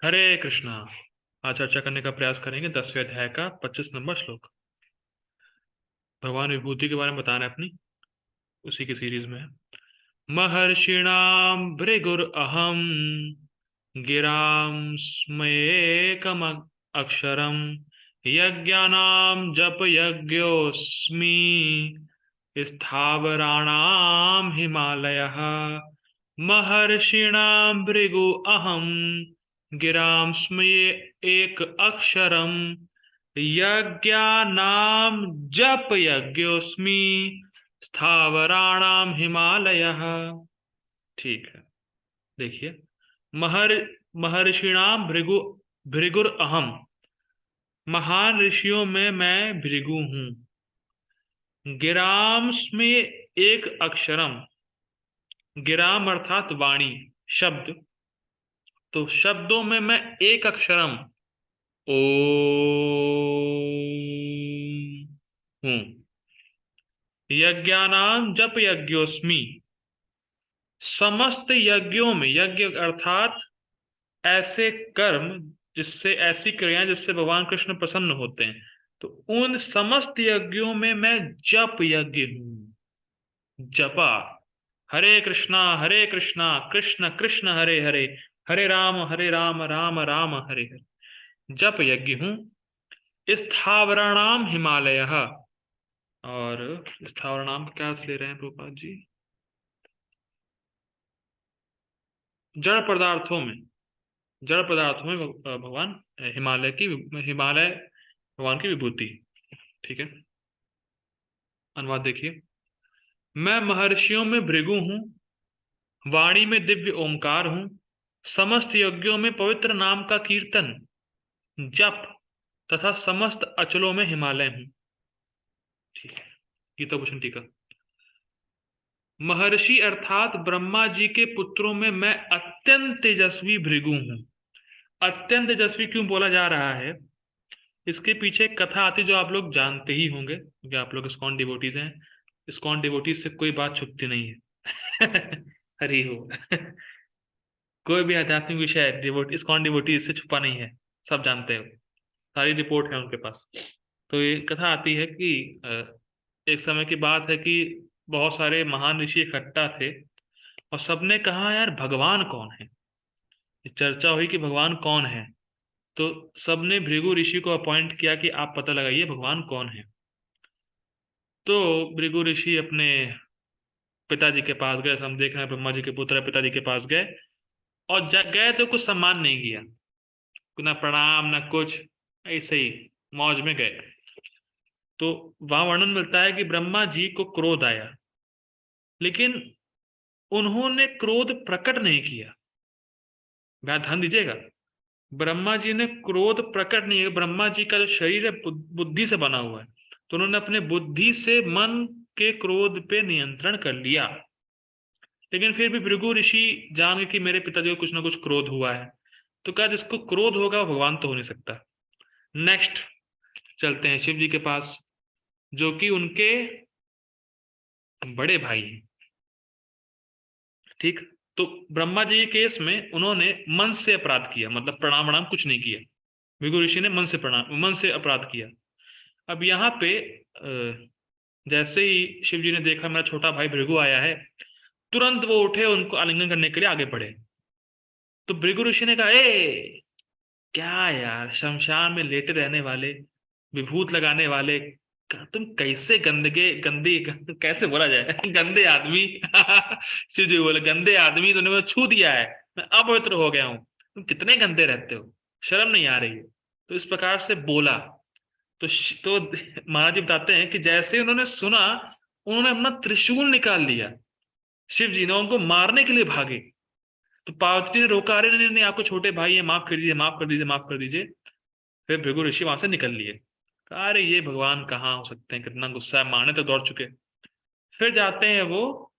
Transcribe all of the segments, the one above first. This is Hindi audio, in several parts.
हरे कृष्णा। आज चर्चा करने का प्रयास करेंगे 10वें अध्याय का 25 नंबर श्लोक। भगवान विभूति के बारे में बता रहे हैं अपनी उसी की सीरीज में है। महर्षिणाम भृगुर अहम गिराम स्मयेकम अक्षरम यज्ञानाम जप यज्ञोस्मि स्थावराणाम हिमालयः महर्षिणाम भृगु अहम गिराम स्मये एक अक्षरम यज्ञानाम जप यज्ञोस्मि स्थावराणाम हिमालयः। ठीक है, देखिए। महर महर्षिणाम भृगु भृगुर अहम, महान ऋषियों में मैं भृगु हूं। गिराम्स में एक अक्षरम, गिराम अर्थात वाणी, शब्द। तो शब्दों में मैं एक अक्षरम ओम हूं। यज्ञानाम जप यज्ञोस्मि, समस्त यज्ञों में, यज्ञ अर्थात ऐसे कर्म जिससे, ऐसी क्रियाएं जिससे भगवान कृष्ण प्रसन्न होते हैं, तो उन समस्त यज्ञों में मैं जप यज्ञ हूं। जपा, हरे कृष्णा कृष्ण कृष्ण हरे हरे, हरे राम राम राम हरे हरे, जप यज्ञ हूं। स्थावराणाम हिमालय, और स्थावराणाम का क्या अर्थ ले रहे हैं प्रभुपाद जी? जड़ पदार्थों में, जड़ पदार्थों में भगवान हिमालय की, हिमालय भगवान की विभूति। ठीक है, अनुवाद देखिए। मैं महर्षियों में भृगु हूं, वाणी में दिव्य ओमकार हूं, समस्त यज्ञों में पवित्र नाम का कीर्तन जप तथा समस्त अचलों में हिमालय हूं। ठीक है, गीता भूषण टीका। महर्षि अर्थात ब्रह्मा जी के पुत्रों में मैं अत्यंत तेजस्वी भृगु हूं। अत्यंत तेजस्वी क्यों बोला जा रहा है, इसके पीछे एक कथा आती जो आप लोग जानते ही होंगे, क्योंकि आप लोग इस्कॉन डिवोटीज हैं। इस्कॉन डिवोटीज से कोई बात छुपती नहीं है। हरि हो। कोई भी आध्यात्मिक विषय डिवोट इस्कॉन डिवोटीज से छुपा नहीं है, सब जानते हो, सारी रिपोर्ट है उनके पास। तो ये कथा आती है कि एक समय की बात है कि बहुत सारे महान ऋषि इकट्ठा थे, और सबने कहा यार भगवान कौन है। ये चर्चा हुई कि भगवान कौन है। तो सबने भृगु ऋषि को अपॉइंट किया कि आप पता लगाइए भगवान कौन है। तो भृगु ऋषि अपने पिताजी के पास गए, हम देख रहे हैं ब्रह्मा जी के पुत्र है, पिताजी के पास गए, और गए तो कुछ सम्मान नहीं किया, ना प्रणाम ना कुछ, ऐसे ही मौज में गए। तो वहां वर्णन मिलता है कि ब्रह्मा जी को क्रोध आया, लेकिन उन्होंने क्रोध प्रकट नहीं किया। ध्यान दीजिएगा, ब्रह्मा जी ने क्रोध प्रकट नहीं किया। ब्रह्मा जी का जो शरीर है बुद्धि से बना हुआ है, तो उन्होंने अपने बुद्धि से मन के क्रोध पे नियंत्रण कर लिया। लेकिन फिर भी भृगु ऋषि जान गए कि मेरे पिताजी को कुछ ना कुछ क्रोध हुआ है, तो कहा जिसको क्रोध होगा वो भगवान तो हो नहीं सकता। नेक्स्ट चलते हैं शिव जी के पास, जो कि उनके बड़े भाई हैं। ठीक, तो ब्रह्मा जी के केस में उन्होंने मन से अपराध किया, मतलब प्रणाम प्रणाम कुछ नहीं किया। भृगु ऋषि ने मन से प्रणाम, मन से अपराध किया। अब यहाँ पे जैसे ही शिव जी ने देखा मेरा छोटा भाई भृगु आया है, तुरंत वो उठे, उनको आलिंगन करने के लिए आगे बढ़े। तो भृगु ऋषि ने कहा, ए क्या यार, शमशान में लेटे रहने वाले, विभूत लगाने वाले, तुम कैसे गंदगे गंदी, कैसे बोला जाए, गंदे आदमी। शिव जी बोले, गंदे आदमी, तूने मुझे छू दिया है, मैं अपवित्र हो गया हूं, तुम कितने गंदे रहते हो, शर्म नहीं आ रही है। तो इस प्रकार से बोला। तो महाराज जी बताते हैं कि जैसे उन्होंने सुना, उन्होंने अपना त्रिशूल निकाल लिया। शिव जी ने उनको मारने के लिए भागे। तो पार्वती ने रोका, अरे नहीं नहीं, आपको छोटे भाई है, माफ कर दीजिए, माफ कर दीजिए, माफ कर दीजिए। फिर भृगु ऋषि वहां से निकल लिए। कहा, अरे ये भगवान कहाँ हो सकते हैं, कितना गुस्सा है, मारने तक दौड़ चुके। फिर जाते हैं वो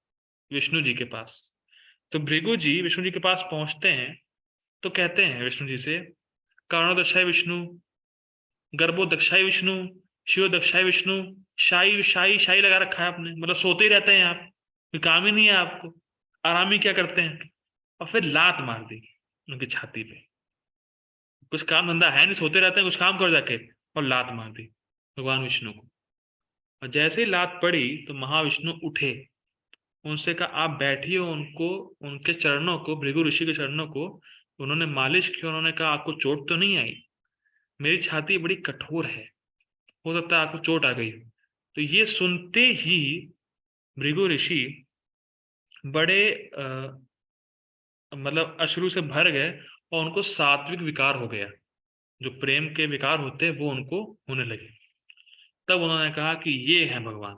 विष्णु जी के पास। तो भृगु जी विष्णु जी के पास पहुंचते हैं, तो कहते हैं विष्णु जी से, कारणो दक्षाय विष्णु, गर्भो दक्षाय विष्णु, शिव दक्षाय विष्णु। शाही शाही शाही लगा रखा है आपने, मतलब सोते ही रहते हैं आप, कोई काम ही नहीं है आपको, आराम ही क्या करते हैं। और फिर लात मार दी उनकी छाती पे। कुछ काम धंधा है नहीं, सोते रहते हैं, कुछ काम करो जाके, और लात मार दी भगवान विष्णु को। और जैसे ही लात पड़ी तो महाविष्णु उठे, उनसे कहा आप बैठिए, उनको, उनके चरणों को, भृगु ऋषि के चरणों को उन्होंने मालिश की। उन्होंने कहा आपको चोट तो नहीं आई? मेरी छाती बड़ी कठोर है, हो सकता है आपको चोट आ गई हो। तो ये सुनते ही भृगु ऋषि बड़े मतलब अश्रु से भर गए, और उनको सात्विक विकार हो गया, जो प्रेम के विकार होते हैं वो उनको होने लगे। तब उन्होंने कहा कि ये है भगवान,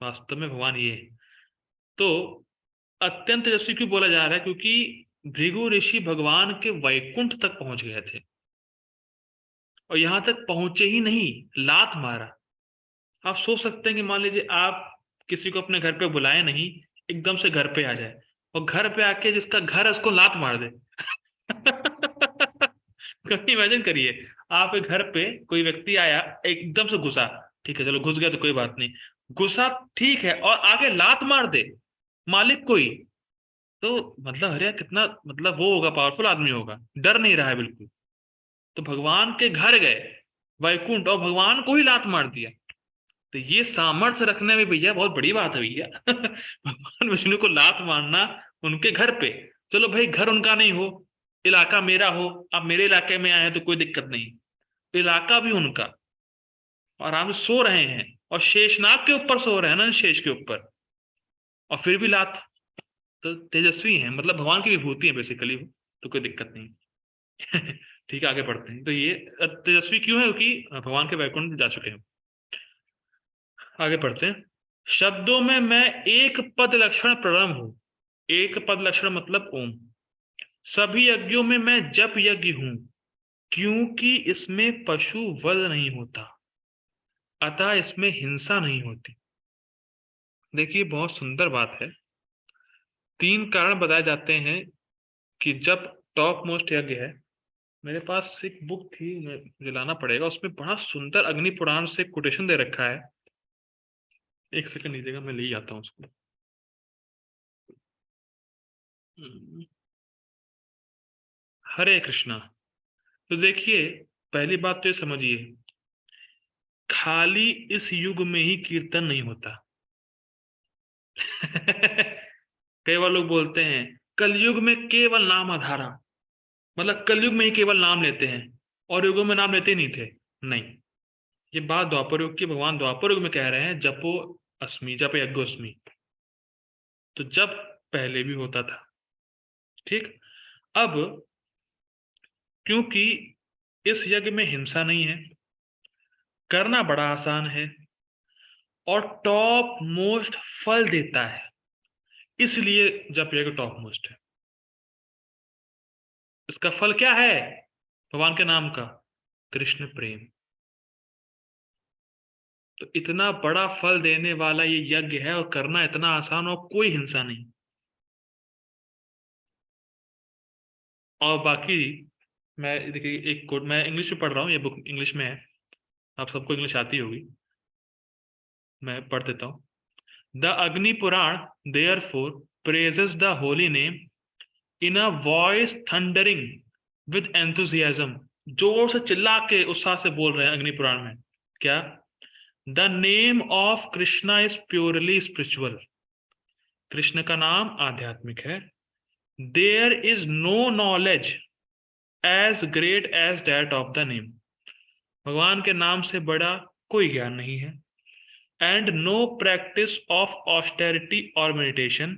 वास्तव में भगवान ये है। तो अत्यंत तेजस्वी क्यों बोला जा रहा है? क्योंकि भृगु ऋषि भगवान के वैकुंठ तक पहुंच गए थे, और यहां तक पहुंचे ही नहीं, लात मारा। आप सोच सकते हैं कि मान लीजिए आप किसी को अपने घर पे बुलाए नहीं, एकदम से घर पे आ जाए, और घर पे आके जिसका घर है उसको लात मार दे। कभी इमेजिन करिए, आप घर पे कोई व्यक्ति आया, एकदम से घुसा, ठीक है चलो घुस गया तो कोई बात नहीं, घुसा ठीक है, और आगे लात मार दे मालिक कोई, तो मतलब अरे यार कितना मतलब वो होगा, पावरफुल आदमी होगा, डर नहीं रहा है बिल्कुल। तो भगवान के घर गए वैकुंठ, और भगवान को ही लात मार दिया। तो ये सामर्थ्य रखने में भैया बहुत बड़ी बात है भैया। भगवान विष्णु को लात मारना उनके घर पे। चलो भाई घर उनका नहीं हो, इलाका मेरा हो, आप मेरे इलाके में आए हैं तो कोई दिक्कत नहीं, इलाका भी उनका, और आराम से सो रहे हैं, और शेषनाग के ऊपर सो रहे हैं ना, शेष के ऊपर, और फिर भी लात। तो तेजस्वी हैं, मतलब भगवान की विभूति है बेसिकली, तो कोई दिक्कत नहीं। ठीक है आगे बढ़ते हैं। तो ये तेजस्वी क्यों है? क्योंकि भगवान के वैकुंठ में जा चुके हैं। आगे पढ़ते हैं। शब्दों में मैं एक पद लक्षण प्रणव हूं। एक पद लक्षण मतलब ओम। सभी यज्ञों में मैं जप यज्ञ हूं, क्योंकि इसमें पशु वध नहीं होता, अतः इसमें हिंसा नहीं होती। देखिए बहुत सुंदर बात है। तीन कारण बताए जाते हैं कि जब टॉप मोस्ट यज्ञ है। मेरे पास एक बुक थी, मुझे लाना पड़ेगा, उसमें बड़ा सुंदर अग्नि पुराण से कोटेशन दे रखा है। एक सेकंड लीजिएगा, मैं ले आता हूँ उसको। हम्म, हरे कृष्णा। तो देखिए, पहली बात तो ये समझिए, खाली इस युग में ही कीर्तन नहीं होता। कई बार लोग बोलते हैं कलयुग में केवल नाम आधारा, मतलब कलयुग में ही केवल नाम लेते हैं, और युगों में नाम लेते नहीं थे। नहीं, ये बात द्वापर युग की, भगवान द्वापर युग में कह रहे हैं जपो अस्मि, जप यज्ञोस्मि। तो जब पहले भी होता था, ठीक। अब क्योंकि इस यज्ञ में हिंसा नहीं है, करना बड़ा आसान है, और टॉप मोस्ट फल देता है, इसलिए जप यज्ञ टॉप मोस्ट है। इसका फल क्या है? भगवान के नाम का कृष्ण प्रेम। तो इतना बड़ा फल देने वाला ये यज्ञ है, और करना इतना आसान, और कोई हिंसा नहीं। और बाकी मैं देखिए एक कोट, मैं इंग्लिश में पढ़ रहा हूँ, ये बुक इंग्लिश में है, आप सबको इंग्लिश आती होगी, मैं पढ़ देता हूँ। The Agni Purana therefore praises the holy name in a voice thundering with enthusiasm. जोर से चिल्ला के उत्साह से बोल रहे हैं अग्नि पुराण में, क्या? The name of Krishna is purely spiritual. Krishna का नाम आध्यात्मिक है। There is no knowledge as great as that of the name. भगवान के नाम से बड़ा कोई ज्ञान नहीं है। And no practice of austerity और मेडिटेशन।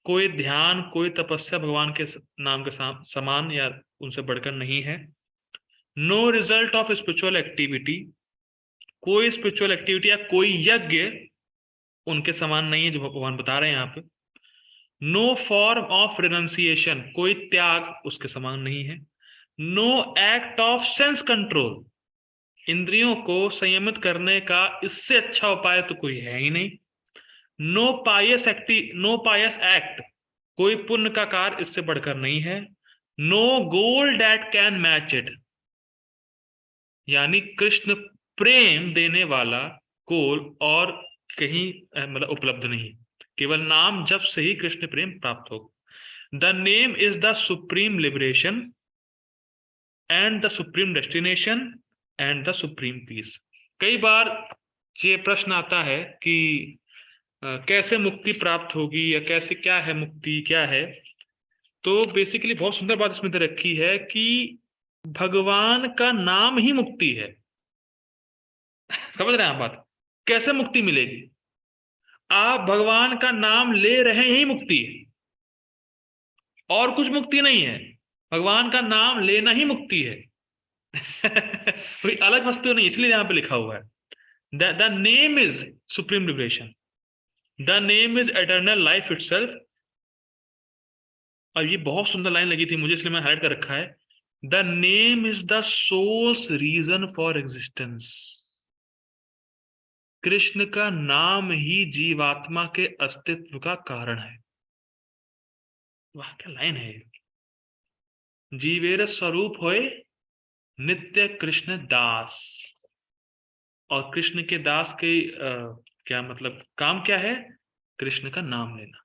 कोई ध्यान, कोई तपस्या भगवान के नाम के समान या उनसे बढ़कर नहीं है। No result of spiritual activity. कोई स्पिरिचुअल एक्टिविटी या कोई यज्ञ उनके समान नहीं है, जो भगवान बता रहे हैं यहाँ पे। No form of renunciation. कोई त्याग उसके समान नहीं है। No act of sense control. इंद्रियों को संयमित करने का इससे अच्छा उपाय तो कोई है ही नहीं। No pious act. कोई पुण्य का कार्य इससे बढ़कर नहीं है। No goal that can match it. यानी कृष्ण प्रेम देने वाला गोल और कहीं मतलब उपलब्ध नहीं, केवल नाम जप से ही कृष्ण प्रेम प्राप्त हो। The name is the supreme liberation and the supreme destination and the supreme peace. कई बार ये प्रश्न आता है कि कैसे मुक्ति प्राप्त होगी, या कैसे, क्या है मुक्ति, क्या है। तो बेसिकली बहुत सुंदर बात इसमें दे रखी है कि भगवान का नाम ही मुक्ति है। समझ रहे हैं आप बात? कैसे मुक्ति मिलेगी? आप भगवान का नाम ले रहे ही मुक्ति है, और कुछ मुक्ति नहीं है। भगवान का नाम लेना ही मुक्ति है। कोई अलग वस्तु नहीं, इसलिए यहां पे लिखा हुआ है the name is supreme liberation, the name is eternal life itself. और ये बहुत सुंदर लाइन लगी थी मुझे, इसलिए मैं हाइलाइट कर रखा है, the name is the source reason for existence. Krishna का नाम ही जीवात्मा के अस्तित्व का कारण है। वाह क्या लाइन है! जीवेर स्वरूप होए नित्य कृष्ण दास। और कृष्ण के दास के क्या मतलब, काम क्या है? कृष्ण का नाम लेना,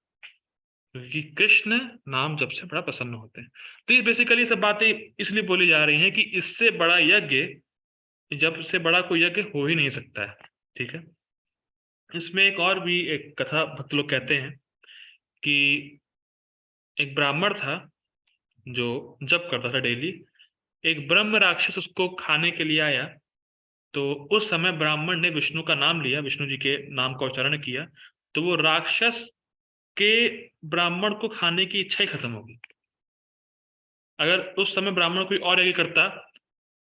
क्योंकि कृष्ण नाम जब से बड़ा प्रसन्न होते हैं। तो ये बेसिकली सब बातें इसलिए बोली जा रही हैं कि इससे बड़ा यज्ञ, जब से बड़ा कोई यज्ञ हो ही नहीं सकता है। ठीक है। इसमें एक और भी एक कथा भक्त लोग कहते हैं कि एक ब्राह्मण था जो जप करता था डेली। एक ब्रह्म राक्षस उसको खाने के लिए आया, तो उस समय ब्राह्मण ने विष्णु का नाम लिया, विष्णु जी के नाम का उच्चारण किया, तो वो राक्षस के ब्राह्मण को खाने की इच्छा ही खत्म हो गई। अगर उस समय ब्राह्मण कोई और यज्ञ करता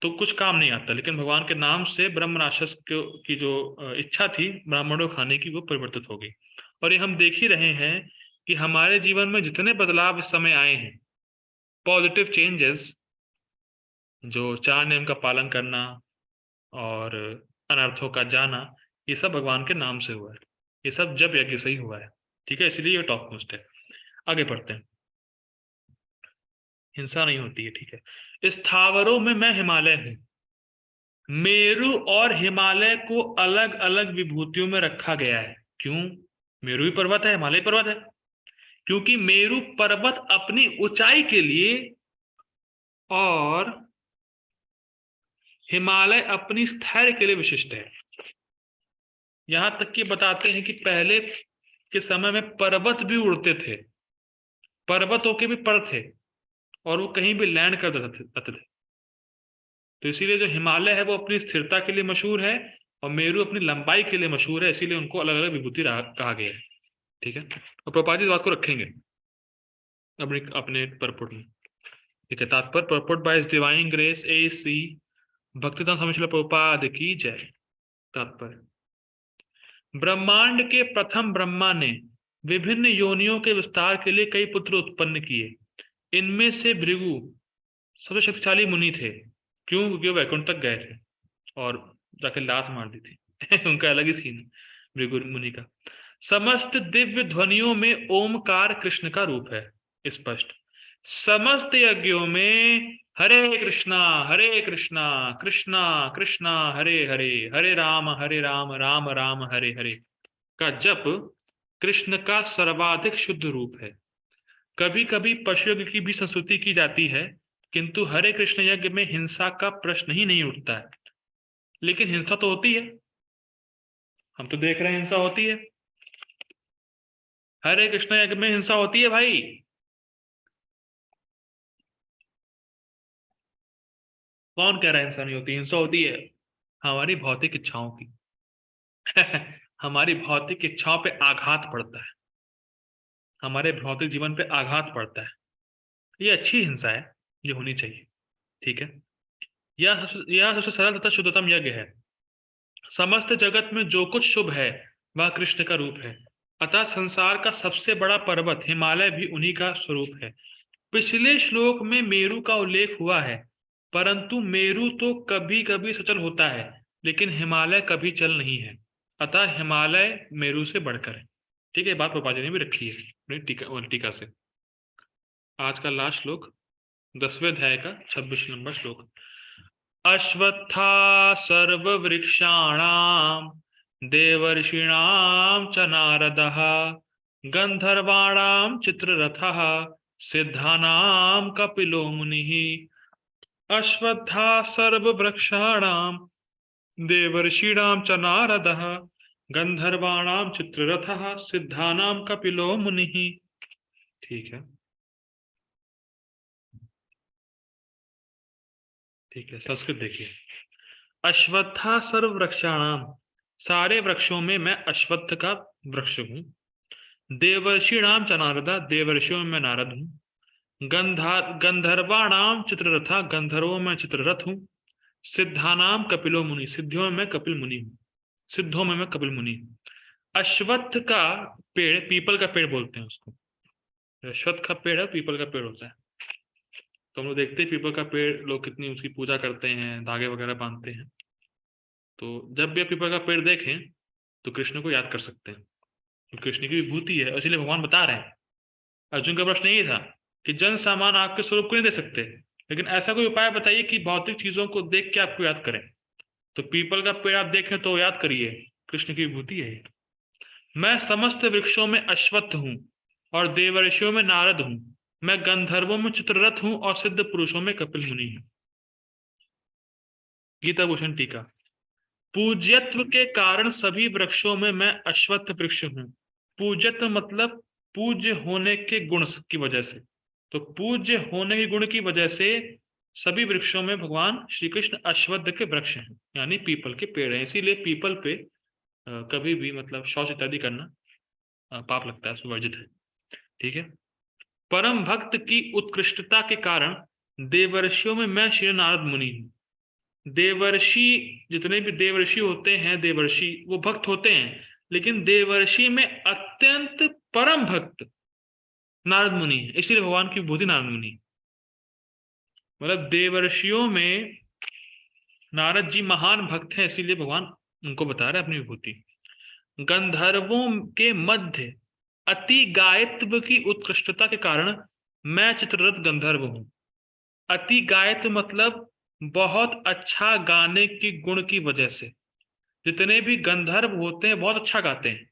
तो कुछ काम नहीं आता, लेकिन भगवान के नाम से ब्रह्म राक्षस की जो इच्छा थी ब्राह्मणों को खाने की, वो परिवर्तित हो गई। और ये हम देख ही रहे हैं कि हमारे जीवन में जितने बदलाव इस समय आए हैं, पॉजिटिव चेंजेस, जो चार नियम का पालन करना और अनर्थों का जाना, ये सब भगवान के नाम से हुआ है। ये सब जब यज्ञ से ही हुआ है। ठीक है, इसलिए ये टॉप मोस्ट है। आगे बढ़ते हैं। हिंसा नहीं होती है। ठीक है। स्थावरों में मैं हिमालय हूं। मेरु और हिमालय को अलग अलग विभूतियों में रखा गया है। क्यों? मेरु ही पर्वत है, हिमालय पर्वत है। क्योंकि मेरु पर्वत अपनी ऊंचाई के लिए और हिमालय अपनी स्थैर्य के लिए विशिष्ट है। यहां तक कि बताते हैं कि पहले के समय में पर्वत भी उड़ते थे, पर्वतों के भी पर थे, और वो कहीं भी लैंड कर देते थे। तो इसीलिए जो हिमालय है वो अपनी स्थिरता के लिए मशहूर है, और मेरु अपनी लंबाई के लिए मशहूर है, इसीलिए उनको अलग अलग विभूति कहा गया है। ठीक है। और प्रभुपाद जी इस बात को रखेंगे अपने अपने परपुट में। ठीक है। तात्पर्य परपुट बाय डिवाइन ग्रेस AC भक्तिदान स्वामी श्रील प्रभुपाद की जय। तात्पर्य, ब्रह्मांड के प्रथम ब्रह्मा ने विभिन्न योनियों के विस्तार के लिए कई पुत्र उत्पन्न किए। इनमें से भृगु सबसे शक्तिशाली मुनि थे। क्यों? क्योंकि वो वैकुंठ तक गए थे और जाके लात मार दी थी। उनका अलग ही सीन है भृगु मुनि का। समस्त दिव्य ध्वनियों में ओमकार कृष्ण का रूप है स्पष्ट। समस्त यज्ञों में हरे कृष्णा कृष्णा कृष्णा हरे हरे, हरे राम राम राम हरे हरे का जप कृष्ण का सर्वाधिक शुद्ध रूप है। कभी कभी पशु यज्ञ की भी संस्तुति की जाती है, किंतु हरे कृष्ण यज्ञ में हिंसा का प्रश्न ही नहीं उठता है। लेकिन हिंसा तो होती है, हम तो देख रहे हैं हिंसा होती है। हरे कृष्ण यज्ञ में हिंसा होती है भाई। कौन कह रहा है हिंसा नहीं होती? हिंसा होती है हमारी भौतिक इच्छाओं की। हमारी भौतिक इच्छाओं पे आघात पड़ता है, हमारे भौतिक जीवन पे आघात पड़ता है। ये अच्छी हिंसा है, ये होनी चाहिए। ठीक है। यह सबसे सरल तथा शुद्धतम यज्ञ है। समस्त जगत में जो कुछ शुभ है वह कृष्ण का रूप है, अतः संसार का सबसे बड़ा पर्वत हिमालय भी उन्हीं का स्वरूप है। पिछले श्लोक में मेरु का उल्लेख हुआ है, परंतु मेरु तो कभी कभी सचल होता है, लेकिन हिमालय कभी चल नहीं है। अतः हिमालय मेरु से बढ़कर है। ठीक है, बात प्रभुपाद जी ने भी रखी है अपनी टीका से। आज का लास्ट श्लोक 10वें अध्याय का 26 नंबर श्लोक। अश्वत्था सर्ववृक्षाणाम देवर्षिणाम च नारदः गंधर्वाणाम चित्ररथः सिद्धानाम कपिलो मुनिः अश्वत्था सर्ववृक्षाणां देवर्षीणां च नारदः गंधर्वाणां चित्ररथः सिद्धानां कपिलो मुनिः। ठीक है, ठीक है, संस्कृत देखिए। अश्वत्था सर्व वृक्षाणाम, सारे वृक्षों में मैं अश्वत्थ का वृक्ष हूँ। देवर्षिणाम च नारदा, देवर्षियों में मैं नारद हूँ। गंधर्वाणाम चित्ररथा, गंधर्वों में चित्ररथ हूँ। सिद्धानाम कपिलो मुनि, सिद्धियों में मैं कपिल मुनि हूँ। सिद्धों में मैं कपिल मुनि हूँ। अश्वत्थ का पेड़, पीपल का पेड़ बोलते हैं उसको। अश्वत्थ का पेड़ है, पीपल का पेड़ होता है। तो हम लोग देखते हैं पीपल का पेड़, लोग कितनी उसकी पूजा करते हैं, धागे वगैरह बांधते हैं। तो जब भी आप पीपल का पेड़ देखें तो कृष्ण को याद कर सकते हैं, तो कृष्ण की विभूति है, इसलिए भगवान बता रहे हैं। अर्जुन का प्रश्न यही था कि जन सामान आपके स्वरूप को नहीं दे सकते, लेकिन ऐसा कोई उपाय बताइए कि भौतिक चीजों को देख के आपको याद करें। तो पीपल का पेड़ आप देखें तो याद करिए, कृष्ण की विभूति है। मैं समस्त वृक्षों में अश्वत्थ हूँ और देवर्षियों में नारद हूँ। मैं गंधर्वों में चित्ररथ हूँ और सिद्ध पुरुषों में कपिल मुनि हूँ। गीता भूषण टीका। पूज्यत्व के कारण सभी वृक्षों में मैं अश्वत्थ वृक्ष हूँ। पूज्यत्व मतलब पूज्य होने के गुण की वजह से। तो पूज्य होने के गुण की वजह से सभी वृक्षों में भगवान श्री कृष्ण अश्वत्थ के वृक्ष हैं, यानी पीपल के पेड़ हैं। इसीलिए पीपल पे कभी भी मतलब शौच इत्यादि करना पाप लगता है, सुवर्जित है। ठीक है। परम भक्त की उत्कृष्टता के कारण देवर्षियों में मैं श्री नारद मुनि हूँ। देवर्षि, जितने भी देवर्षि होते हैं, देवर्षि वो भक्त होते हैं, लेकिन देवर्षि में अत्यंत परम भक्त नारद मुनि है, इसीलिए भगवान की विभूति नारद मुनि। मतलब देवर्षियों में नारद जी महान भक्त हैं, इसीलिए भगवान उनको बता रहे हैं अपनी विभूति। गंधर्वों के मध्य अति गायत्व की उत्कृष्टता के कारण मैं चित्ररथ गंधर्व हूं। अति गायत्व मतलब बहुत अच्छा गाने की गुण की वजह से। जितने भी गंधर्व होते हैं बहुत अच्छा गाते हैं,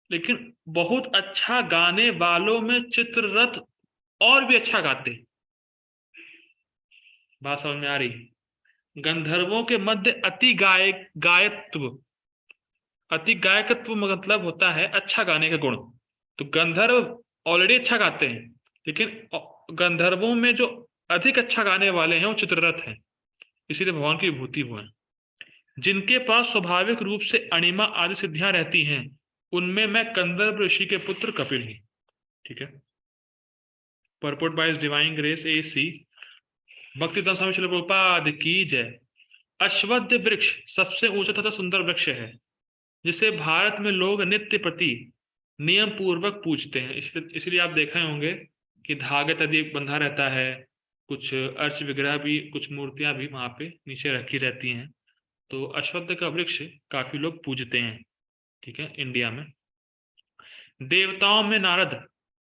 लेकिन बहुत अच्छा गाने वालों में चित्ररथ और भी अच्छा गाते हैं। बात समझ में आ रही? गंधर्वों के मध्य गायत्व, अति गायकत्व मतलब होता है अच्छा गाने का गुण। तो गंधर्व ऑलरेडी अच्छा गाते हैं, लेकिन गंधर्वों में जो अधिक अच्छा गाने वाले हैं वो चित्ररथ हैं, इसीलिए भगवान की विभूति वो है। जिनके पास स्वाभाविक रूप से अणिमा आदि सिद्धियां रहती हैं, उनमें मैं कंदर्प ऋषि के पुत्र कपिल हूं। ठीक है। Purport bye divine grace AC भक्तिदान स्वामी श्रील प्रभुपाद की जय। अश्वत्थ वृक्ष सबसे ऊंचा तथा सुंदर वृक्ष है, जिसे भारत में लोग नित्य प्रति नियम पूर्वक पूजते हैं। इसलिए आप देखे होंगे कि धागे तदि बंधा रहता है, कुछ अर्च विग्रह भी, कुछ मूर्तियां भी वहां पे नीचे रखी रहती हैं। तो अश्वत्थ का वृक्ष काफी लोग पूजते हैं। ठीक है। इंडिया में देवताओं में नारद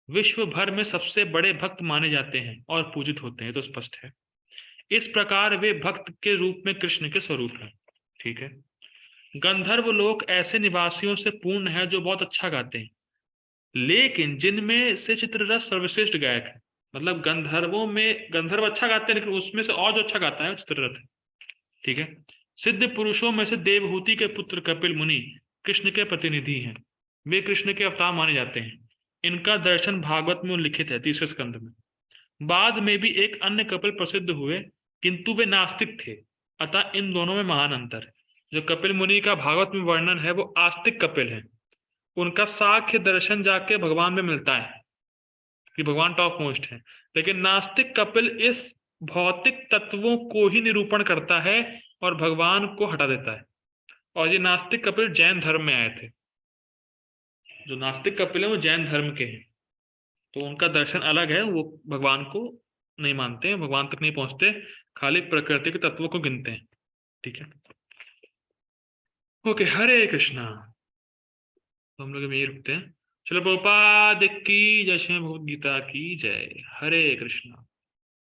विश्व भर में सबसे बड़े भक्त माने जाते हैं और पूजित होते हैं, तो स्पष्ट है। इस प्रकार वे भक्त के रूप में कृष्ण के स्वरूप हैं। ठीक है। गंधर्व लोक ऐसे निवासियों से पूर्ण है जो बहुत अच्छा गाते हैं, लेकिन जिनमें से चित्ररथ सर्वश्रेष्ठ गायक है। मतलब गंधर्वों में गंधर्व अच्छा गाते हैं, लेकिन उसमें से और जो अच्छा गाता है वो चित्ररथ है। ठीक है। सिद्ध पुरुषों में से देवहूति के पुत्र कपिल मुनि कृष्ण के प्रतिनिधि हैं। वे कृष्ण के अवतार माने जाते हैं। इनका दर्शन भागवत में लिखित है 30वें स्कंद में। बाद में भी एक अन्य कपिल प्रसिद्ध हुए, किंतु वे नास्तिक थे, अतः इन दोनों में महान अंतर है। जो कपिल मुनि का भागवत में वर्णन है वो आस्तिक कपिल है। उनका साख्य दर्शन जाके भगवान में मिलता है कि भगवान टॉप मोस्ट है, लेकिन नास्तिक कपिल इस भौतिक तत्वों को ही निरूपण करता है और भगवान को हटा देता है। और ये नास्तिक कपिल जैन धर्म में आए थे। जो नास्तिक कपिल है वो जैन धर्म के हैं, तो उनका दर्शन अलग है। वो भगवान को नहीं मानते हैं, भगवान तक नहीं पहुंचते, खाली प्रकृति के तत्वों को गिनते हैं। ठीक है। ओके, हरे कृष्णा। तो हम लोग यही रुकते हैं। चलो, प्रभुपाद की जय, श्रीमद् भगवद गीता की जय। हरे कृष्णा।